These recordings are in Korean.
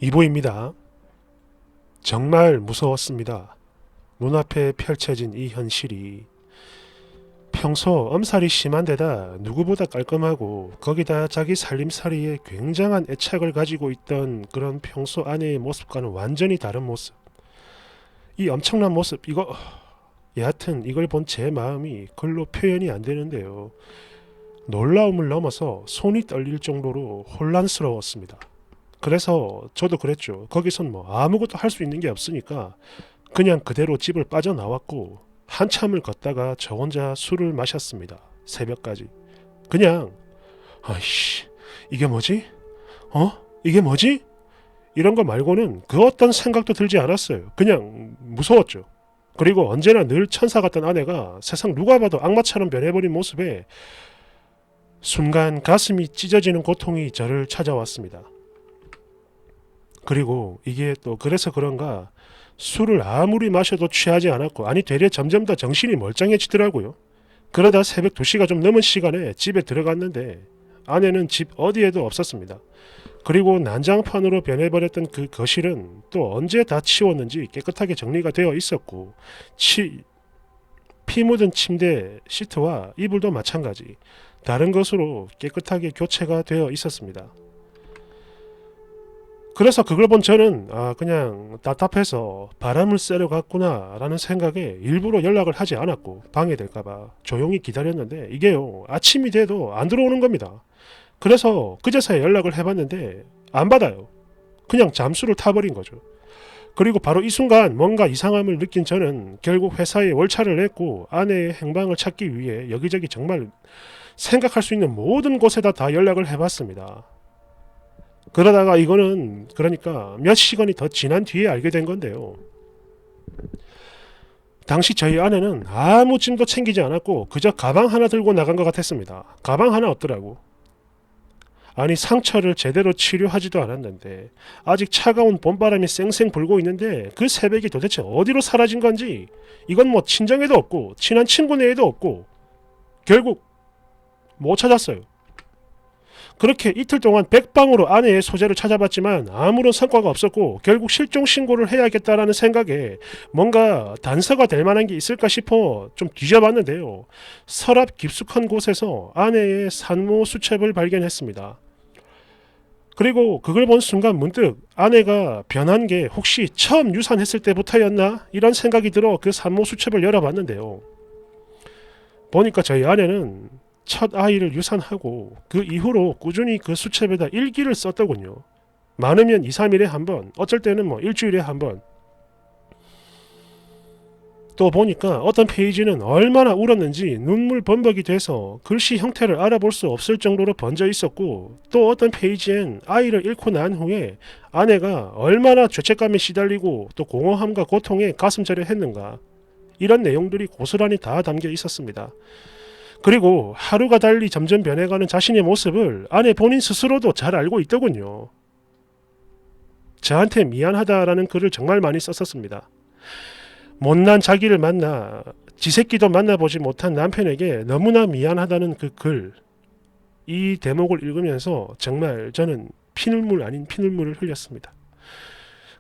이보입니다. 정말 무서웠습니다. 눈앞에 펼쳐진 이 현실이 평소 엄살이 심한 데다 누구보다 깔끔하고 거기다 자기 살림살이에 굉장한 애착을 가지고 있던 그런 평소 아내의 모습과는 완전히 다른 모습. 이 엄청난 모습, 여하튼 이걸 본 제 마음이 글로 표현이 안 되는데요. 놀라움을 넘어서 손이 떨릴 정도로 혼란스러웠습니다. 그래서 저도 그랬죠. 거기선 뭐 아무것도 할 수 있는 게 없으니까 그냥 그대로 집을 빠져나왔고 한참을 걷다가 저 혼자 술을 마셨습니다. 새벽까지. 그냥 아이씨 이게 뭐지? 이게 뭐지? 이런 거 말고는 그 어떤 생각도 들지 않았어요. 그냥 무서웠죠. 그리고 언제나 늘 천사 같던 아내가 세상 누가 봐도 악마처럼 변해버린 모습에 순간 가슴이 찢어지는 고통이 저를 찾아왔습니다. 그리고 이게 또 그래서 그런가 술을 아무리 마셔도 취하지 않았고 되려 점점 더 정신이 멀쩡해지더라고요. 그러다 새벽 2시가 좀 넘은 시간에 집에 들어갔는데 아내는 집 어디에도 없었습니다. 그리고 난장판으로 변해버렸던 그 거실은 또 언제 다 치웠는지 깨끗하게 정리가 되어 있었고 피 묻은 침대 시트와 이불도 마찬가지 다른 것으로 깨끗하게 교체가 되어 있었습니다. 그래서 그걸 본 저는 그냥 답답해서 바람을 쐬러 갔구나 라는 생각에 일부러 연락을 하지 않았고 방해될까봐 조용히 기다렸는데 이게요 아침이 돼도 안 들어오는 겁니다. 그래서 그제서야 연락을 해봤는데 안 받아요. 그냥 잠수를 타버린 거죠. 그리고 바로 이 순간 뭔가 이상함을 느낀 저는 결국 회사에 월차를 냈고 아내의 행방을 찾기 위해 여기저기 정말 생각할 수 있는 모든 곳에다 다 연락을 해봤습니다. 그러다가 이거는 그러니까 몇 시간이 더 지난 뒤에 알게 된 건데요. 당시 저희 아내는 아무 짐도 챙기지 않았고 그저 가방 하나 들고 나간 것 같았습니다. 가방 하나 없더라고. 상처를 제대로 치료하지도 않았는데 아직 차가운 봄바람이 쌩쌩 불고 있는데 그 새벽이 도대체 어디로 사라진 건지 이건 뭐 친정에도 없고 친한 친구네에도 없고 결국 못 찾았어요. 그렇게 이틀 동안 백방으로 아내의 소재를 찾아봤지만 아무런 성과가 없었고 결국 실종 신고를 해야겠다라는 생각에 뭔가 단서가 될 만한 게 있을까 싶어 좀 뒤져봤는데요. 서랍 깊숙한 곳에서 아내의 산모 수첩을 발견했습니다. 그리고 그걸 본 순간 문득 아내가 변한 게 혹시 처음 유산했을 때부터였나? 이런 생각이 들어 그 산모 수첩을 열어봤는데요. 보니까 저희 아내는 첫 아이를 유산하고 그 이후로 꾸준히 그 수첩에다 일기를 썼더군요. 많으면 2, 3일에 한 번, 어쩔 때는 뭐 일주일에 한 번. 또 보니까 어떤 페이지는 얼마나 울었는지 눈물 범벅이 돼서 글씨 형태를 알아볼 수 없을 정도로 번져 있었고 또 어떤 페이지엔 아이를 잃고 난 후에 아내가 얼마나 죄책감에 시달리고 또 공허함과 고통에 가슴절여 했는가 이런 내용들이 고스란히 다 담겨 있었습니다. 그리고 하루가 달리 점점 변해가는 자신의 모습을 아내 본인 스스로도 잘 알고 있더군요. 저한테 미안하다라는 글을 정말 많이 썼었습니다. 못난 자기를 만나 지새끼도 만나보지 못한 남편에게 너무나 미안하다는 그 글, 이 대목을 읽으면서 정말 저는 피눈물 아닌 피눈물을 흘렸습니다.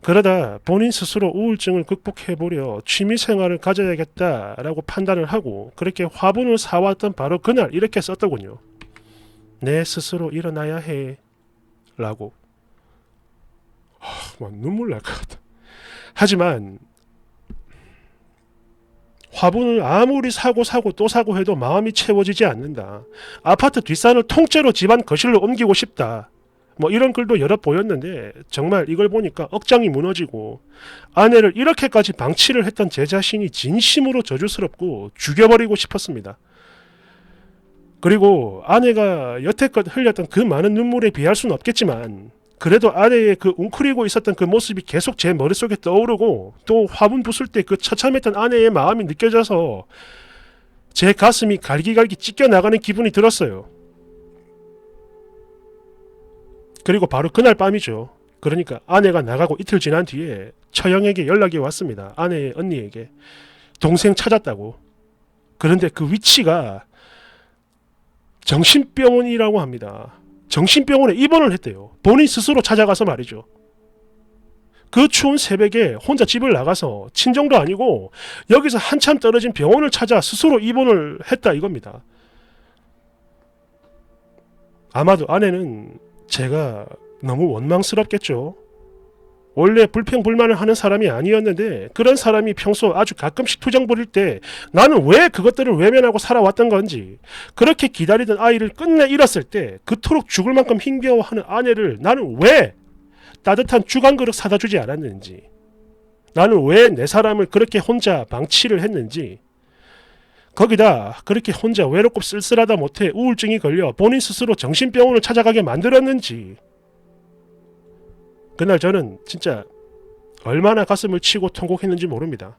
그러다 본인 스스로 우울증을 극복해보려 취미생활을 가져야겠다라고 판단을 하고 그렇게 화분을 사왔던 바로 그날 이렇게 썼더군요. 내 스스로 일어나야 해 라고. 막 눈물 날 것 같다. 하지만 화분을 아무리 사고 또 사고 해도 마음이 채워지지 않는다. 아파트 뒷산을 통째로 집안 거실로 옮기고 싶다. 뭐 이런 글도 여러 보였는데 정말 이걸 보니까 억장이 무너지고 아내를 이렇게까지 방치를 했던 제 자신이 진심으로 저주스럽고 죽여버리고 싶었습니다. 그리고 아내가 여태껏 흘렸던 그 많은 눈물에 비할 수는 없겠지만 그래도 아내의 그 웅크리고 있었던 그 모습이 계속 제 머릿속에 떠오르고 또 화분 부술 때 그 처참했던 아내의 마음이 느껴져서 제 가슴이 갈기갈기 찢겨나가는 기분이 들었어요. 그리고 바로 그날 밤이죠. 그러니까 아내가 나가고 이틀 지난 뒤에 처형에게 연락이 왔습니다. 아내의 언니에게. 동생 찾았다고. 그런데 그 위치가 정신병원이라고 합니다. 정신병원에 입원을 했대요. 본인 스스로 찾아가서 말이죠. 그 추운 새벽에 혼자 집을 나가서 친정도 아니고 여기서 한참 떨어진 병원을 찾아 스스로 입원을 했다 이겁니다. 아마도 아내는 제가 너무 원망스럽겠죠. 원래 불평불만을 하는 사람이 아니었는데 그런 사람이 평소 아주 가끔씩 투정 부릴 때 나는 왜 그것들을 외면하고 살아왔던 건지, 그렇게 기다리던 아이를 끝내 잃었을 때 그토록 죽을 만큼 힘겨워하는 아내를 나는 왜 따뜻한 죽 한 그릇 사다 주지 않았는지, 나는 왜 내 사람을 그렇게 혼자 방치를 했는지, 거기다 그렇게 혼자 외롭고 쓸쓸하다 못해 우울증이 걸려 본인 스스로 정신병원을 찾아가게 만들었는지. 그날 저는 진짜 얼마나 가슴을 치고 통곡했는지 모릅니다.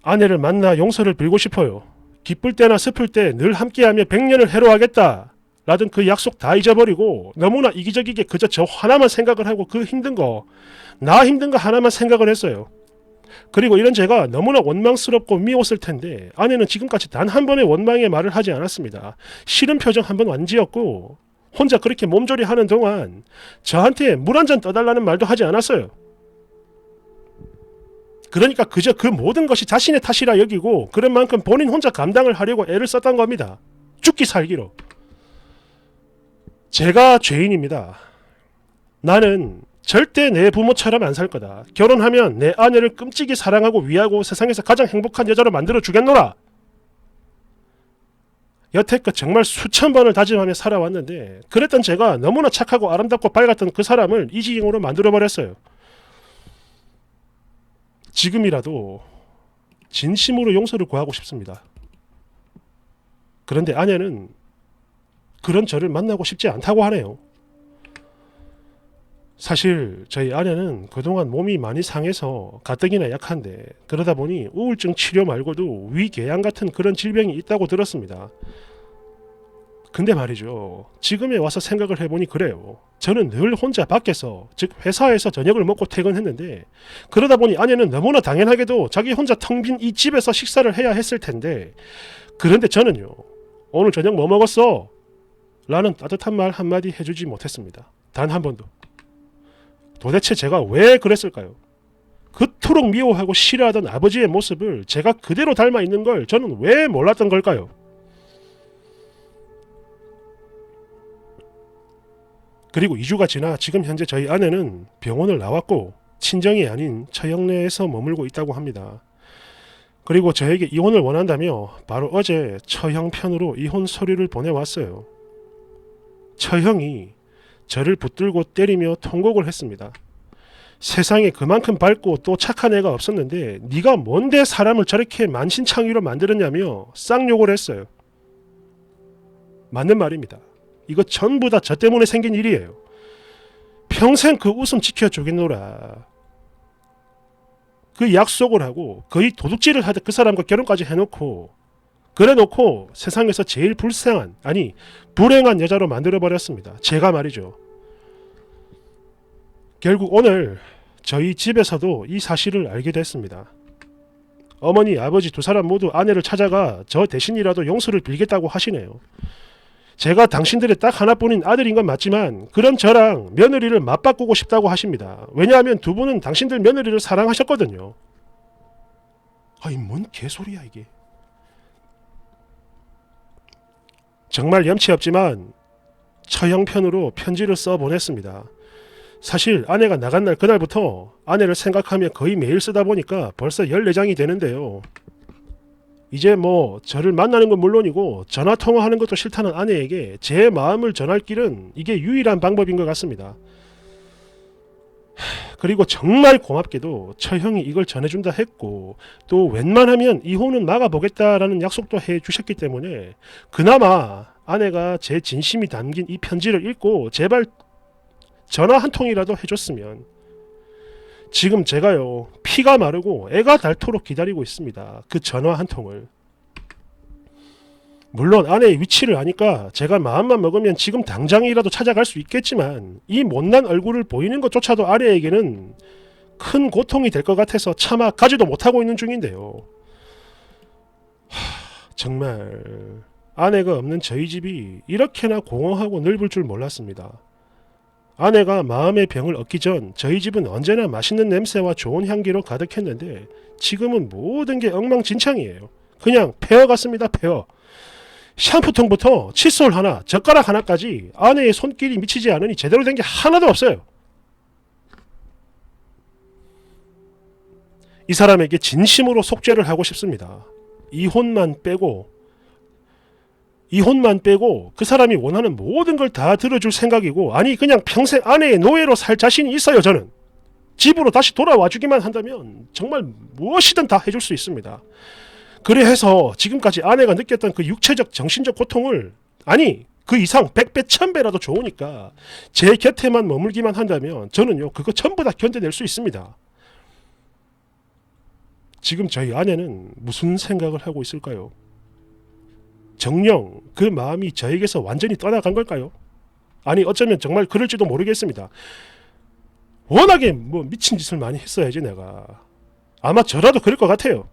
아내를 만나 용서를 빌고 싶어요. 기쁠 때나 슬플 때 늘 함께하며 100년을 해로하겠다 라던 그 약속 다 잊어버리고 너무나 이기적이게 그저 저 하나만 생각을 하고 그 힘든 거, 나 힘든 거 하나만 생각을 했어요. 그리고 이런 제가 너무나 원망스럽고 미웠을 텐데 아내는 지금까지 단 한 번의 원망의 말을 하지 않았습니다. 싫은 표정 한 번 안 지었고 혼자 그렇게 몸조리 하는 동안 저한테 물 한 잔 떠달라는 말도 하지 않았어요. 그러니까 그저 그 모든 것이 자신의 탓이라 여기고 그런 만큼 본인 혼자 감당을 하려고 애를 썼던 겁니다. 죽기 살기로. 제가 죄인입니다. 나는 절대 내 부모처럼 안 살 거다. 결혼하면 내 아내를 끔찍이 사랑하고 위하고 세상에서 가장 행복한 여자로 만들어 주겠노라. 여태껏 정말 수천 번을 다짐하며 살아왔는데 그랬던 제가 너무나 착하고 아름답고 밝았던 그 사람을 이지경으로 만들어버렸어요. 지금이라도 진심으로 용서를 구하고 싶습니다. 그런데 아내는 그런 저를 만나고 싶지 않다고 하네요. 사실 저희 아내는 그동안 몸이 많이 상해서 가뜩이나 약한데 그러다 보니 우울증 치료 말고도 위궤양 같은 그런 질병이 있다고 들었습니다. 근데 말이죠. 지금에 와서 생각을 해보니 그래요. 저는 늘 혼자 밖에서, 즉 회사에서 저녁을 먹고 퇴근했는데 그러다 보니 아내는 너무나 당연하게도 자기 혼자 텅 빈 이 집에서 식사를 해야 했을 텐데, 그런데 저는요. 오늘 저녁 뭐 먹었어? 라는 따뜻한 말 한마디 해주지 못했습니다. 단 한 번도. 도대체 제가 왜 그랬을까요? 그토록 미워하고 싫어하던 아버지의 모습을 제가 그대로 닮아 있는 걸 저는 왜 몰랐던 걸까요? 그리고 2주가 지나 지금 현재 저희 아내는 병원을 나왔고 친정이 아닌 처형내에서 머물고 있다고 합니다. 그리고 저에게 이혼을 원한다며 바로 어제 처형편으로 이혼 서류를 보내왔어요. 처형이 저를 붙들고 때리며 통곡을 했습니다. 세상에 그만큼 밝고 또 착한 애가 없었는데 네가 뭔데 사람을 저렇게 만신창이로 만들었냐며 쌍욕을 했어요. 맞는 말입니다. 이거 전부 다 저 때문에 생긴 일이에요. 평생 그 웃음 지켜주겠노라. 그 약속을 하고 거의 도둑질을 하듯 그 사람과 결혼까지 해놓고 그래놓고 세상에서 제일 불쌍한, 아니 불행한 여자로 만들어버렸습니다. 제가 말이죠. 결국 오늘 저희 집에서도 이 사실을 알게 됐습니다. 어머니, 아버지 두 사람 모두 아내를 찾아가 저 대신이라도 용서를 빌겠다고 하시네요. 제가 당신들의 딱 하나뿐인 아들인 건 맞지만 그런 저랑 며느리를 맞바꾸고 싶다고 하십니다. 왜냐하면 두 분은 당신들 며느리를 사랑하셨거든요. 아이 뭔 개소리야 이게. 정말 염치 없지만 처형편으로 편지를 써 보냈습니다. 사실 아내가 나간 날 그날부터 아내를 생각하며 거의 매일 쓰다 보니까 벌써 14장이 되는데요. 이제 뭐 저를 만나는 건 물론이고 전화 통화하는 것도 싫다는 아내에게 제 마음을 전할 길은 이게 유일한 방법인 것 같습니다. 그리고 정말 고맙게도 처형이 이걸 전해준다 했고 또 웬만하면 이혼은 막아보겠다라는 약속도 해주셨기 때문에 그나마 아내가 제 진심이 담긴 이 편지를 읽고 제발 전화 한 통이라도 해줬으면. 지금 제가요 피가 마르고 애가 닳도록 기다리고 있습니다. 그 전화 한 통을. 물론 아내의 위치를 아니까 제가 마음만 먹으면 지금 당장이라도 찾아갈 수 있겠지만 이 못난 얼굴을 보이는 것조차도 아내에게는 큰 고통이 될 것 같아서 차마 가지도 못하고 있는 중인데요. 정말 아내가 없는 저희 집이 이렇게나 공허하고 넓을 줄 몰랐습니다. 아내가 마음의 병을 얻기 전 저희 집은 언제나 맛있는 냄새와 좋은 향기로 가득했는데 지금은 모든 게 엉망진창이에요. 그냥 폐허 같습니다. 폐허. 샴푸통부터 칫솔 하나, 젓가락 하나까지 아내의 손길이 미치지 않으니 제대로 된 게 하나도 없어요. 이 사람에게 진심으로 속죄를 하고 싶습니다. 이혼만 빼고 그 사람이 원하는 모든 걸 다 들어줄 생각이고, 아니 그냥 평생 아내의 노예로 살 자신이 있어요. 저는 집으로 다시 돌아와 주기만 한다면 정말 무엇이든 다 해줄 수 있습니다. 그래 해서 지금까지 아내가 느꼈던 그 육체적 정신적 고통을, 아니 그 이상 100배 1000배라도 좋으니까 제 곁에만 머물기만 한다면 저는요 그거 전부 다 견뎌낼 수 있습니다. 지금 저희 아내는 무슨 생각을 하고 있을까요? 정녕 그 마음이 저에게서 완전히 떠나간 걸까요? 아니 어쩌면 정말 그럴지도 모르겠습니다. 워낙에 뭐 미친 짓을 많이 했어야지 내가. 아마 저라도 그럴 것 같아요.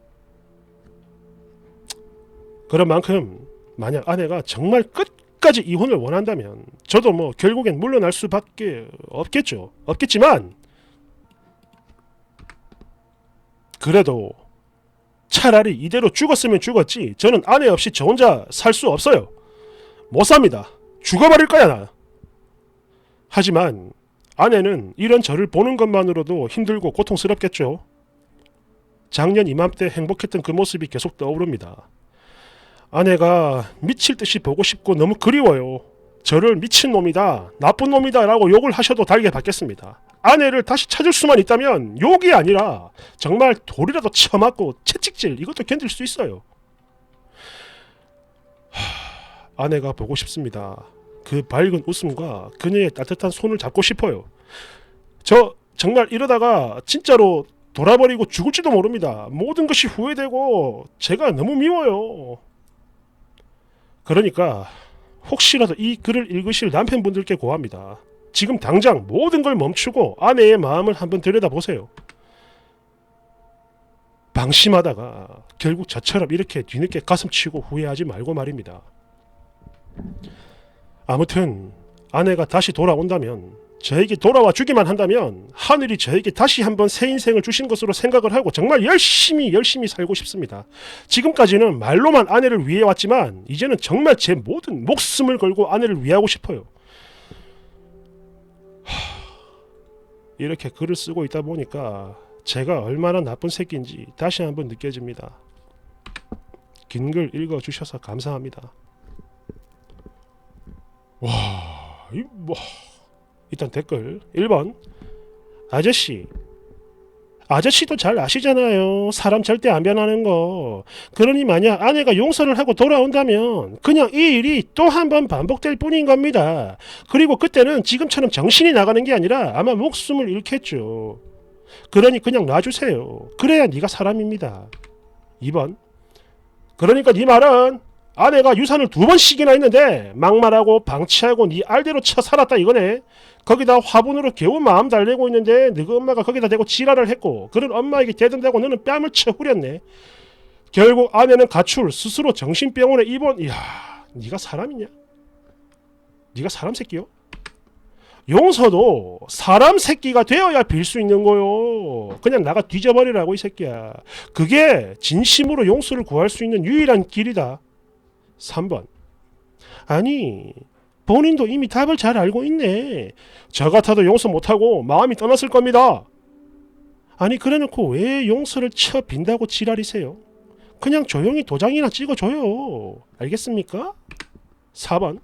그런 만큼 만약 아내가 정말 끝까지 이혼을 원한다면 저도 뭐 결국엔 물러날 수밖에 없겠죠. 없겠지만 그래도 차라리 이대로 죽었으면 죽었지 저는 아내 없이 저 혼자 살 수 없어요. 못 삽니다. 죽어버릴 거야 나. 하지만 아내는 이런 저를 보는 것만으로도 힘들고 고통스럽겠죠. 작년 이맘때 행복했던 그 모습이 계속 떠오릅니다. 아내가 미칠 듯이 보고 싶고 너무 그리워요. 저를 미친놈이다, 나쁜 놈이다 라고 욕을 하셔도 달게 받겠습니다. 아내를 다시 찾을 수만 있다면 욕이 아니라 정말 돌이라도 쳐맞고 채찍질 이것도 견딜 수 있어요. 아내가 보고 싶습니다. 그 밝은 웃음과 그녀의 따뜻한 손을 잡고 싶어요. 저 정말 이러다가 진짜로 돌아버리고 죽을지도 모릅니다. 모든 것이 후회되고 제가 너무 미워요. 그러니까 혹시라도 이 글을 읽으실 남편분들께 고합니다. 지금 당장 모든 걸 멈추고 아내의 마음을 한번 들여다보세요. 방심하다가 결국 저처럼 이렇게 뒤늦게 가슴치고 후회하지 말고 말입니다. 아무튼 아내가 다시 돌아온다면, 저에게 돌아와 주기만 한다면 하늘이 저에게 다시 한번 새 인생을 주신 것으로 생각을 하고 정말 열심히 살고 싶습니다. 지금까지는 말로만 아내를 위해 왔지만 이제는 정말 제 모든 목숨을 걸고 아내를 위하고 싶어요. 이렇게 글을 쓰고 있다 보니까 제가 얼마나 나쁜 새끼인지 다시 한번 느껴집니다. 긴 글 읽어주셔서 감사합니다. 일단 댓글 1번, 아저씨도 잘 아시잖아요. 사람 절대 안 변하는 거. 그러니 만약 아내가 용서를 하고 돌아온다면 그냥 이 일이 또 한 번 반복될 뿐인 겁니다. 그리고 그때는 지금처럼 정신이 나가는 게 아니라 아마 목숨을 잃겠죠. 그러니 그냥 놔주세요. 그래야 네가 사람입니다. 2번, 그러니까 네 말은 아내가 유산을 2번씩이나 했는데 막말하고 방치하고 네 알대로 쳐 살았다 이거네. 거기다 화분으로 겨우 마음 달래고 있는데 너희 엄마가 거기다 대고 지랄을 했고 그런 엄마에게 대든다고 너는 뺨을 쳐 후렸네. 결국 아내는 가출, 스스로 정신병원에 입원. 이야, 네가 사람이냐? 네가 사람 새끼요? 용서도 사람 새끼가 되어야 빌 수 있는 거요. 그냥 나가 뒤져버리라고 이 새끼야. 그게 진심으로 용서를 구할 수 있는 유일한 길이다. 3번, 아니 본인도 이미 답을 잘 알고 있네. 저 같아도 용서 못하고 마음이 떠났을 겁니다. 아니 그래놓고 왜 용서를 쳐 빈다고 지랄이세요? 그냥 조용히 도장이나 찍어줘요. 알겠습니까? 4번,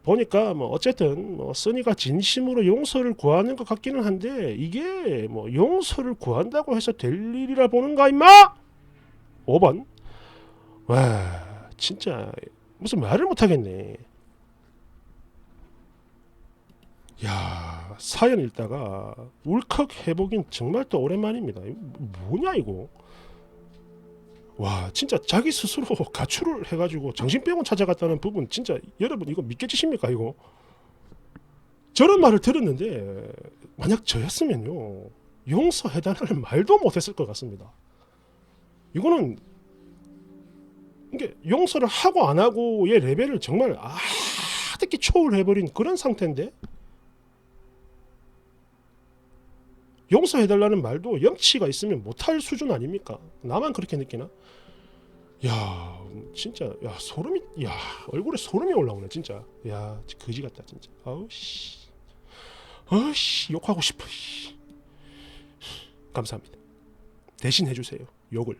보니까 뭐 어쨌든 뭐 써니가 진심으로 용서를 구하는 것 같기는 한데 이게 뭐 용서를 구한다고 해서 될 일이라 보는가 임마? 5번, 와 진짜 무슨 말을 못하겠네. 야, 사연 읽다가 울컥 해보긴 정말 또 오랜만입니다. 뭐냐 이거. 와 진짜 자기 스스로 가출을 해가지고 정신병원 찾아갔다는 부분 진짜 여러분 이거 믿겨지십니까 이거. 저런 말을 들었는데 만약 저였으면요 용서해달라는 말도 못했을 것 같습니다. 이거는 이게 용서를 하고 안 하고의 레벨을 정말 아득히 초월해버린 그런 상태인데 용서해달라는 말도 염치가 있으면 못할 수준 아닙니까? 나만 그렇게 느끼나? 야 진짜 야 소름이 야 얼굴에 소름이 올라오네 진짜. 야 거지 같다 진짜. 아우씨 욕하고 싶어. 감사합니다. 대신 해주세요 욕을.